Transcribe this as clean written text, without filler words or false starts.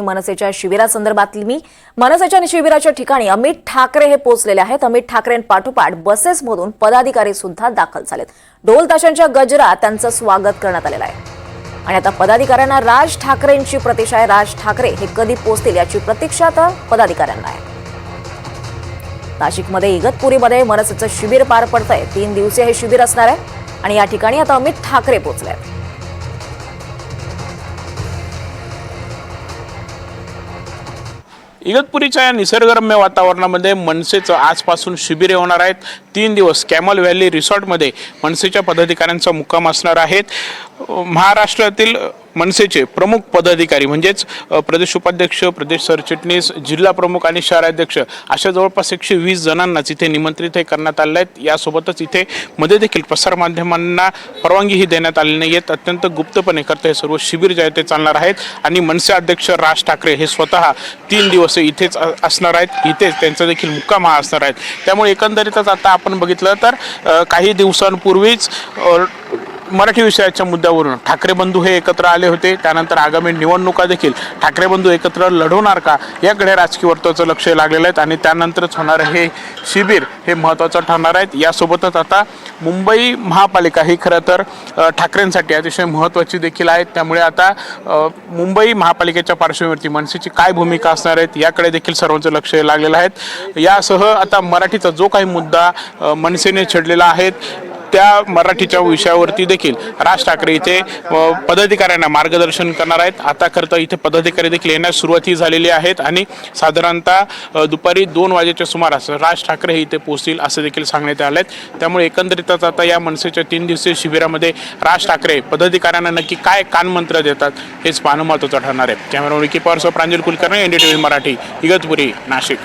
मनसेच्या शिबिराच्या ठिकाणी अमित ठाकरे हे पोहोचलेले आहेत। अमित ठाकरेंपाठोपाठ बसेसमधून पदाधिकारी सुद्धा दाखल झालेत। ढोल ताशांच्या गजरात त्यांचं स्वागत करण्यात आलेलं आहे आणि आता पदाधिकाऱ्यांना राज ठाकरेंची प्रतीक्षा आहे। राज ठाकरे हे कधी पोहोचतील याची प्रतीक्षा आता पदाधिकाऱ्यांना आहे। नाशिकमध्ये इगतपुरीमध्ये मनसेचं शिबिर पार पडतंय। 3 दिवसीय हे शिबिर असणार आहे आणि या ठिकाणी आता अमित ठाकरे पोहोचले आहेत। इगतपुरीच्या या निसर्गरम्य वातावरणामध्ये मनसेचं आजपासून शिबिर होणार आहेत। 3 दिवस कॅमल व्हॅली रिसॉर्टमध्ये मनसेच्या पदाधिकाऱ्यांचा मुक्काम असणार आहेत। महाराष्ट्रातील मनसेचे प्रमुख पदाधिकारी म्हणजेच प्रदेश उपाध्यक्ष, प्रदेश सरचिटणीस, जिल्हा प्रमुख आणि शहराध्यक्ष अशा जवळपास 120 जणांनाच इथे निमंत्रित करण्यात आले आहेत। यासोबतच इथे मध्ये देखील प्रसारमाध्यमांना परवानगीही देण्यात आली नाही आहे। अत्यंत गुप्तपणे करता हे सर्व शिबिर जे आहे ते चालणार आहेत आणि मनसे अध्यक्ष राज ठाकरे हे स्वतः 3 दिवस इथेच असणार आहेत। इथेच त्यांचा देखील मुक्काम हा असणार आहे। त्यामुळे एकंदरीतच आता आपण बघितलं तर काही दिवसांपूर्वीच मराठी विषयाच्या मुद्द्यावरून ठाकरे बंधू हे एकत्र आले होते। त्यानंतर आगामी निवडणुका देखील ठाकरे बंधू एकत्र लढवणार का याकडे राजकीय वर्तुळाचं लक्ष लागलेलं आहे आणि त्यानंतरच होणारे हे शिबिर हे महत्त्वाचं ठरणार आहे। यासोबतच आता मुंबई महापालिका ही खरं तर ठाकरेंसाठी अतिशय महत्त्वाची देखील आहे। त्यामुळे आता मुंबई महापालिकेच्या पार्श्वभूमीवरती मनसेची काय भूमिका असणार आहे याकडे देखील सर्वांचं लक्ष लागलेलं आहे। यासह आता मराठीचा जो काही मुद्दा मनसेने छेडलेला आहे त्या मराठीच्या विषयावरती देखील राज ठाकरे इथे पदाधिकाऱ्यांना मार्गदर्शन करणार आहेत। आता खरं तर इथे पदाधिकारी देखील येण्यास सुरुवाती झालेली आहेत आणि साधारणतः दुपारी 2 वाजेच्या सुमारास राज ठाकरे हे इथे पोहोचतील असं देखील सांगण्यात आलं आहे। त्यामुळे एकंदरीतच आता या मनसेच्या 3 दिवसीय शिबिरामध्ये राज ठाकरे पदाधिकाऱ्यांना नक्की काय कानमंत्र देतात हेच पाहणं महत्त्वाचं ठरणार आहे। कॅमेरा विकी पवारसह प्रांजल कुलकर्णी, NDTV मराठी, इगतपुरी, नाशिक।